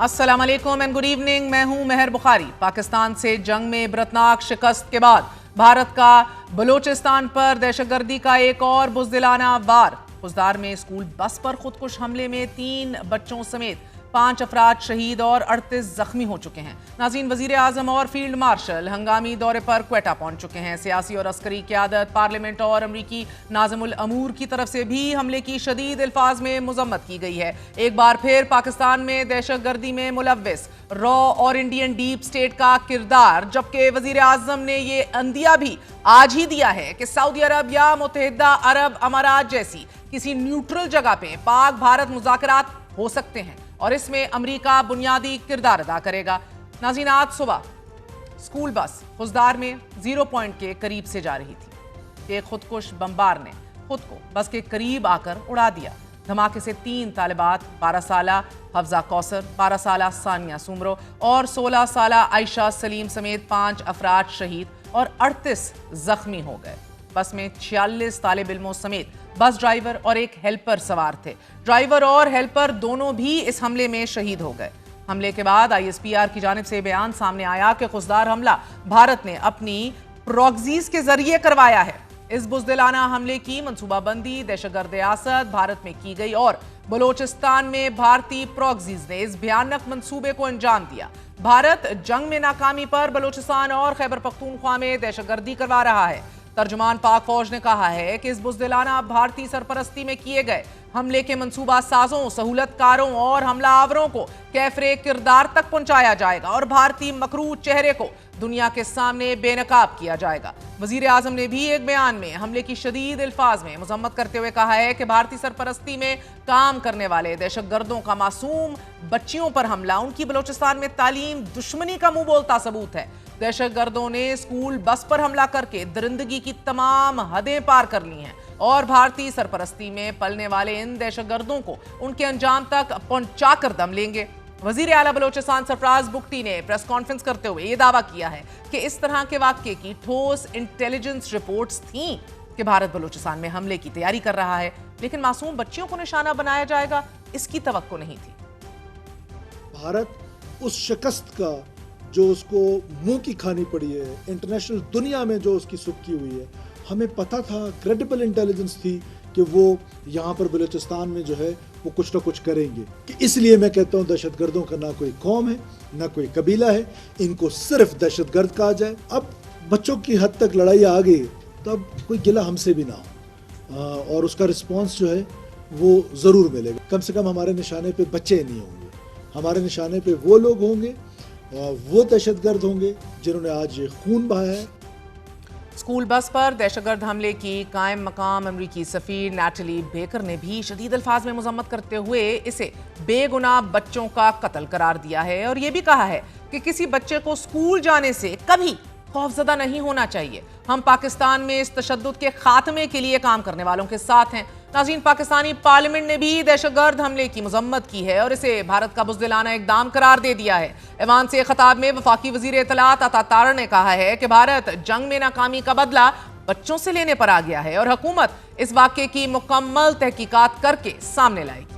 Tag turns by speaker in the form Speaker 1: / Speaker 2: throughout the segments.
Speaker 1: अस्सलाम वालेकुम and good evening. मैं हूं मेहर बुखारी। पाकिस्तान से जंग में इबरतनाक शिकस्त के बाद भारत का बलोचिस्तान पर दहशतगर्दी का एक और बुज़दिलाना वार। खुजदार में स्कूल बस पर खुदकुश हमले में 3 बच्चों समेत 5 अफराद शहीद और 38 जख्मी हो चुके हैं। नाज़रीन, वज़ीर आज़म और फील्ड मार्शल हंगामी दौरे पर क्वेटा पहुंच चुके हैं। सियासी और अस्करी क़यादत, पार्लियामेंट और अमरीकी नाज़िमुल अमूर की तरफ से भी हमले की शदीद अल्फाज में मज़म्मत की गई है। एक बार फिर पाकिस्तान में दहशतगर्दी में मुलव्विस रॉ और इंडियन डीप स्टेट का किरदार, जबकि वज़ीर आज़म ने ये अंदिया भी आज ही दिया है कि सऊदी अरब या मुत्तहिदा अरब अमारात जैसी किसी न्यूट्रल जगह पे पाक भारत मुज़ाकरात हो सकते हैं और इसमें अमरीका बुनियादी किरदार अदा करेगा। नाज़रीन, आज सुबह स्कूल बस खुजदार में 0 पॉइंट के करीब से जा रही थी। एक खुदकुश बमबार ने खुद को बस के करीब आकर उड़ा दिया। धमाके से 3 तालिबात, 12 साला हफ्जा कौसर, 12 साला सानिया सुमरो और 16 साला आयशा सलीम समेत 5 अफराद शहीद और 38 जख्मी हो गए। बस में 46 तालिब इल्मों समेत बस ड्राइवर और एक हेल्पर सवार थे। ड्राइवर और हेल्पर दोनों भी इस हमले में शहीद हो गए। हमले के बाद ISPR की जानिब से बयान सामने आया कि खुजदार हमला भारत ने अपनी प्रॉक्सीज के जरिए करवाया है। इस बुज़दिलाना हमले की मंसूबाबंदी दहशतगर्द रियासत भारत में की गई और बलोचिस्तान में भारतीय प्रॉक्सीज ने इस भयानक मंसूबे को अंजाम दिया। भारत जंग में नाकामी पर बलोचिस्तान और खैबर पख्तूनख्वा में दहशतगर्दी करवा रहा है। तर्जुमान पाक फौज ने कहा है कि इस बुज़दिलाना भारतीय सरपरस्ती में किए गए हमले के मंसूबा साजों, सहूलतकारों और हमलावरों को कैफरे किरदार तक पहुंचाया जाएगा और भारतीय मकरू चेहरे को दुनिया के सामने बेनकाब किया जाएगा। वजीर आजम ने भी एक बयान में हमले की शदीद अल्फाज में मजम्मत करते हुए कहा है कि भारतीय सरपरस्ती में काम करने वाले दहशतगर्दों का मासूम बच्चियों पर हमला उनकी बलोचिस्तान में तालीम दुश्मनी का मुंह बोलता सबूत है। दहशतगर्दों ने स्कूल बस पर हमला करके दरिंदगी की तमाम हदें पार कर ली हैं और भारतीय सरपरस्ती में पलने वाले इन दहशतगर्दों को उनके अंजाम तक पहुंचा कर दम लेंगे। वजीर आला बलोचिस्तान सरफराज बुगटी ने प्रेस कॉन्फ्रेंस करते हुए यह दावा किया है कि इस तरह के वाक़ये की ठोस इंटेलिजेंस रिपोर्ट्स थीं कि भारत बलोचिस्तान में हमले की तैयारी कर रहा है, लेकिन मासूम बच्चियों को निशाना बनाया जाएगा, इसकी तवक्को नहीं थी।
Speaker 2: भारत उस शिकस्त का जो उसको मुंह की खानी पड़ी है, इंटरनेशनल दुनिया में जो उसकी सुक्की हुई है, हमें पता था, क्रेडिबल इंटेलिजेंस थी कि वो यहाँ पर बलूचिस्तान में जो है वो कुछ ना कुछ करेंगे। कि इसलिए मैं कहता हूँ दहशतगर्दों का ना कोई कौम है ना कोई कबीला है, इनको सिर्फ दहशतगर्द कहा जाए। अब बच्चों की हद तक लड़ाई आ गई तो अब कोई गिला हमसे भी ना हो और उसका रिस्पॉन्स जो है वो ज़रूर मिलेगा। कम से कम हमारे निशाने पे बच्चे नहीं होंगे, हमारे निशाने पे वो लोग होंगे, वो दहशतगर्द होंगे जिन्होंने आज ये खून बहाया है।
Speaker 1: स्कूल बस पर दहशतगर्द हमले की कायम मकाम अमरीकी सफीर नैटली बेकर ने भी शदीद अल्फाज में मजम्मत करते हुए इसे बेगुनाह बच्चों का कत्ल करार दिया है और यह भी कहा है कि किसी बच्चे को स्कूल जाने से कभी खौफजदा नहीं होना चाहिए। हम पाकिस्तान में इस तशद्दुद के खात्मे के लिए काम करने वालों के साथ हैं। नाज़रीन, पाकिस्तानी पार्लियामेंट ने भी दहशतगर्द हमले की मजम्मत की है और इसे भारत का बुज़दिलाना इक़दाम करार दे दिया है। ऐवान से खिताब में वफाकी वज़ीर इत्तलात अता तार ने कहा है कि भारत जंग में नाकामी का बदला बच्चों से लेने पर आ गया है और हुकूमत इस वाक़ये की मुकम्मल तहकीकात करके सामने लाएगी।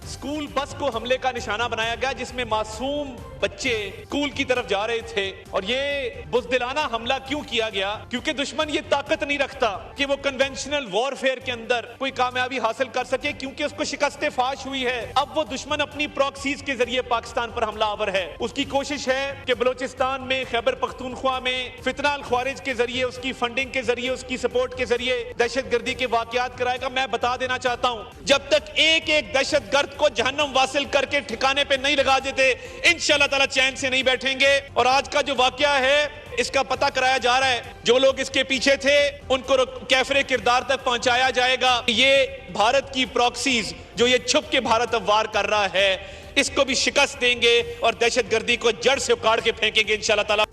Speaker 3: स्कूल बस को हमले का निशाना बनाया गया जिसमें मासूम बच्चे स्कूल की तरफ जा रहे थे और ये बुज़दिलाना हमला क्यों किया गया? क्योंकि दुश्मन ये ताकत नहीं रखता कि वो कन्वेंशनल वॉरफेयर के अंदर कोई कामयाबी हासिल कर सके, क्योंकि उसको शिकस्त फाश हुई है। अब वो दुश्मन अपनी प्रॉक्सीज के जरिए पाकिस्तान पर हमलावर है। उसकी कोशिश है कि बलोचिस्तान में, खैबर पख्तूनख्वा में फितना अल ख्वारिज के जरिए, उसकी फंडिंग के जरिए, उसकी सपोर्ट के जरिए दहशतगर्दी के वाकयात कराएगा। मैं बता देना चाहता हूँ, जब तक एक एक दहशतगर्द को जहन्नम वासिल करके ठिकाने पे नहीं लगा देते, इंशाअल्लाह ताला चैन से नहीं बैठेंगे। और आज का जो वाकया है इसका पता कराया जा रहा है, जो लोग इसके पीछे थे उनको कैफरे किरदार तक पहुंचाया जाएगा। ये भारत की प्रॉक्सीज जो ये छुप के भारत अब वार कर रहा है, इसको भी शिकस्त देंगे और दहशतगर्दी को जड़ से उखाड़ के फेंकेंगे इंशाअल्लाह ताला।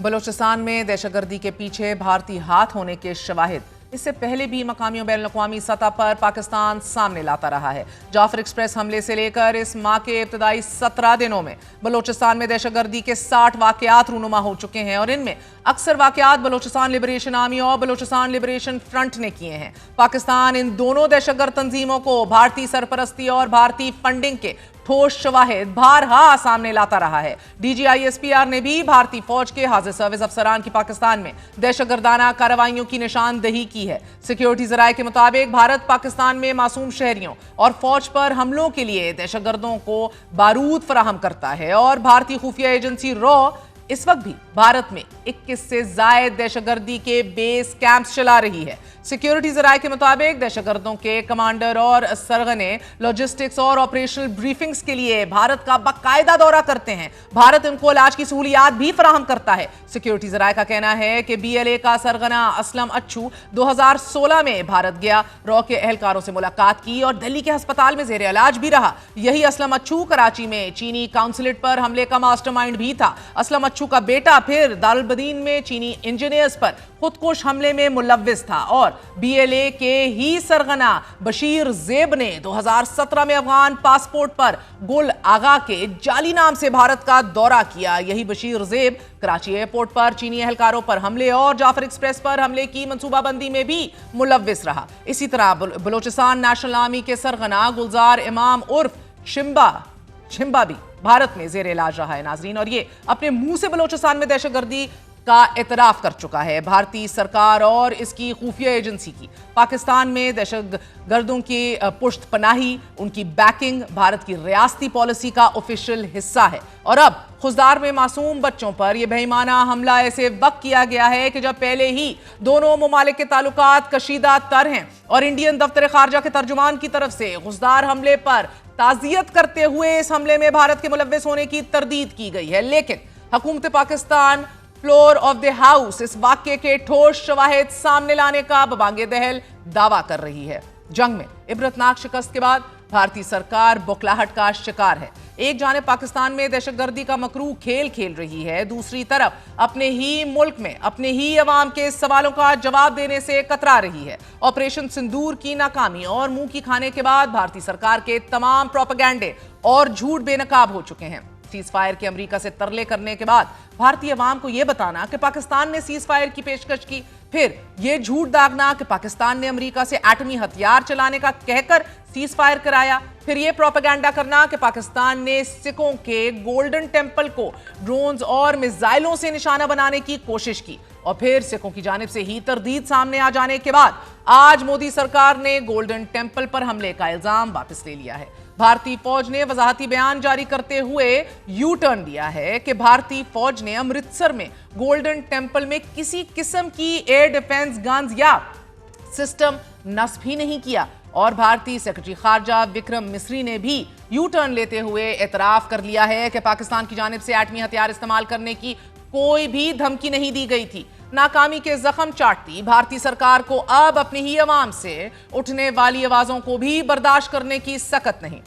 Speaker 1: बलोचिस्तान में दहशतगर्दी के पीछे भारतीय हाथ होने के शवाहिद इससे पहले भी मकामी और बैनुल-अक़वामी सतह पर पाकिस्तान सामने लाता रहा है। जाफर एक्सप्रेस हमले से लेकर इस माह के इब्तदाई 17 दिनों में बलोचिस्तान में दहशतगर्दी के 60 वाकयात रूनुमा हो चुके हैं और इनमें अक्सर वाकयात बलोचिस्तान लिबरेशन आर्मी और बलोचिस्तान लिबरेशन फ्रंट ने किए हैं। पाकिस्तान इन दोनों दहशतगर्द तंजीमों को भारतीय सरपरस्ती और भारतीय फंडिंग के ठोस शवाहिद बारहा सामने लाता रहा है। DGISPR ने भी भारतीय फौज के हाजिर सर्विस अफसरान की पाकिस्तान में दहशतगर्दाना कार्रवाइयों की निशानदेही की है। सिक्योरिटी जराये के मुताबिक भारत पाकिस्तान में मासूम शहरियों और फौज पर हमलों के लिए दहशतगर्दों को बारूद फराहम करता है और भारतीय खुफिया एजेंसी रॉ इस वक्त भी भारत में 21 से ज्यादा दहशतगर्दी के बेस कैंप्स चला रही है। सिक्योरिटी जराये के मुताबिक दहशतगर्दों के कमांडर और सरगने लॉजिस्टिक्स और ऑपरेशनल ब्रीफिंग्स के लिए भारत का बाकायदा दौरा करते हैं। भारत इनको इलाज की सहूलियात भी फराहम करता है। सिक्योरिटी जराये का कहना है कि BLA का सरगना असलम अच्छू 2016 में भारत गया, रॉ के एहलकारों से मुलाकात की और दिल्ली के अस्पताल में जेर इलाज भी रहा। यही असलम अच्छू कराची में चीनी काउंसलेट पर हमले का मास्टरमाइंड भी था। असलम अच्छू का बेटा फिर दारुल में चीनी इंजीनियर्स पर खुदकुश हमले में मुलव्विस था और BLA के ही सरगना बशीर जेब ने 2017 में अफगान पासपोर्ट पर गुल आगा के जाली नाम से भारत का दौरा किया। यही बशीर जेब कराची एयरपोर्ट पर चीनी एहलकारों पर हमले और जाफर एक्सप्रेस पर हमले की मंसूबाबंदी में भी मुलव्विस रहा। इसी तरह बलोचिस्तान नेशनल आर्मी के सरगना गुलजार इमाम उर्फ शिम्बा भी भारत में जेर इलाज रहा है। नाजरीन, और ये अपने मुंह से बलोचिस्तान में दहशतगर्दी का एतराफ कर चुका है। भारतीय सरकार और इसकी खुफिया एजेंसी की पाकिस्तान में दहशतगर्दों की पुश्त पनाही, उनकी बैकिंग भारत की रियासती पॉलिसी का ऑफिशियल हिस्सा है। और अब खुजदार में मासूम बच्चों पर यह बेईमाना हमला ऐसे वक्त किया गया है कि जब पहले ही दोनों ममालिक के ताल्लुकात कशीदा तर हैं और इंडियन दफ्तर खारजा के तर्जुमान की तरफ से खुजदार हमले पर ताज़ियत करते हुए इस हमले में भारत के मुलव्विस होने की तरदीद की गई है। लेकिन हुकूमत Pakistan floor of the house इस वाक्य के ठोस शवाहिद सामने लाने का बबांगे दहल दावा कर रही है। जंग में इबरतनाक शिकस्त के बाद भारतीय सरकार बौखलाहट का शिकार है। एक जाने पाकिस्तान में दहशतगर्दी का मकरू खेल खेल रही है, दूसरी तरफ अपने ही मुल्क में अपने ही अवाम के सवालों का जवाब देने से कतरा रही है। ऑपरेशन सिंदूर की नाकामी और मुंह की खाने के बाद भारतीय सरकार के तमाम प्रोपेगेंडे और झूठ बेनकाब हो चुके हैं। सीज फायर के अमेरिका से तरले करने के बाद भारतीय अवाम को यह बताना कि पाकिस्तान ने सीज फायर की पेशकश की, फिर यह झूठ दागना कि पाकिस्तान ने अमेरिका से एटमी हथियार चलाने का कहकर सीज फायर कराया, फिर यह प्रोपेगेंडा करना कि पाकिस्तान ने सिखों के गोल्डन टेंपल को ड्रोन्स और मिसाइलों से निशाना बनाने की कोशिश की और फिर सिखों की जानिब से ही तरदीद सामने आ जाने के बाद आज मोदी सरकार ने गोल्डन टेंपल पर हमले का इल्जाम वापस ले लिया है। भारतीय फौज ने वजाहती बयान जारी करते हुए यू टर्न दिया है कि भारतीय फौज ने अमृतसर में गोल्डन टेंपल में किसी किस्म की एयर डिफेंस गन्स या सिस्टम नस्ब ही नहीं किया। और भारतीय सेक्रेटरी खारजा विक्रम मिस्री ने भी यू टर्न लेते हुए एतराफ कर लिया है कि पाकिस्तान की जानिब से एटमी हथियार इस्तेमाल करने की कोई भी धमकी नहीं दी गई थी। नाकामी के जख्म चाटती भारतीय सरकार को अब अपनी ही अवाम से उठने वाली आवाजों को भी बर्दाश्त करने की सकत नहीं।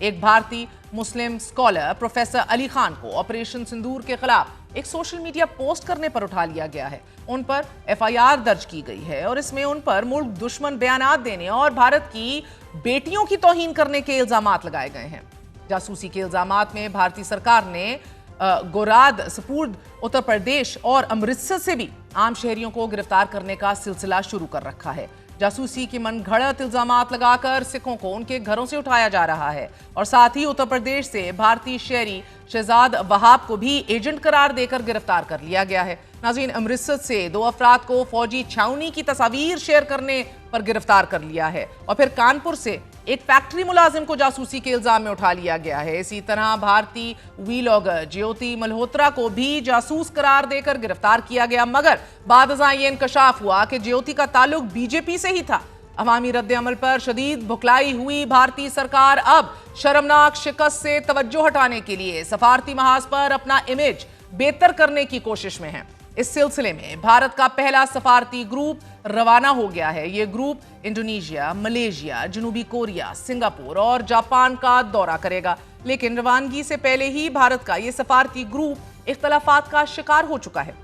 Speaker 1: एक भारतीय मुस्लिम स्कॉलर प्रोफेसर अली खान को ऑपरेशन सिंदूर के खिलाफ एक सोशल मीडिया पोस्ट करने पर उठा लिया गया है। उन पर FIR दर्ज की गई है और इसमें उन पर मुल्क दुश्मन बयानात देने और भारत की बेटियों की तौहीन करने के इल्जामात लगाए गए हैं। जासूसी के इल्जामात में भारतीय सरकार ने गोराद, सपूर्द, उत्तर प्रदेश और अमृतसर से भी आम शहरियों को गिरफ्तार करने का सिलसिला शुरू कर रखा है। जासूसी की मनगढ़ंत इल्जामात लगाकर सिखों को उनके घरों से उठाया जा रहा है और साथ ही उत्तर प्रदेश से भारतीय शहरी शहजाद वहाब को भी एजेंट करार देकर गिरफ्तार कर लिया गया है। नाज़रीन, अमृतसर से 2 अफराद को फौजी छावनी की तस्वीर शेयर करने पर गिरफ्तार कर लिया है और फिर कानपुर से एक फैक्ट्री मुलाजिम को जासूसी के इल्जाम में उठा लिया गया है। इसी तरह भारतीय वीलॉगर ज्योति मल्होत्रा को भी जासूस करार देकर गिरफ्तार किया गया, मगर बाद अज़ां ये इंकशाफ हुआ कि ज्योति का ताल्लुक BJP से ही था। अवामी रद्द अमल पर शदीद भुखलाई हुई भारतीय सरकार अब शर्मनाक शिकस्त से तवज्जो हटाने के लिए सफारती महाज पर अपना इमेज बेहतर करने की कोशिश में है। इस सिलसिले में भारत का पहला सफारती ग्रुप रवाना हो गया है। यह ग्रुप इंडोनेशिया, मलेशिया, जनूबी कोरिया, सिंगापुर और जापान का दौरा करेगा। लेकिन रवानगी से पहले ही भारत का यह सफारती ग्रुप इख्तलाफात का शिकार हो चुका है।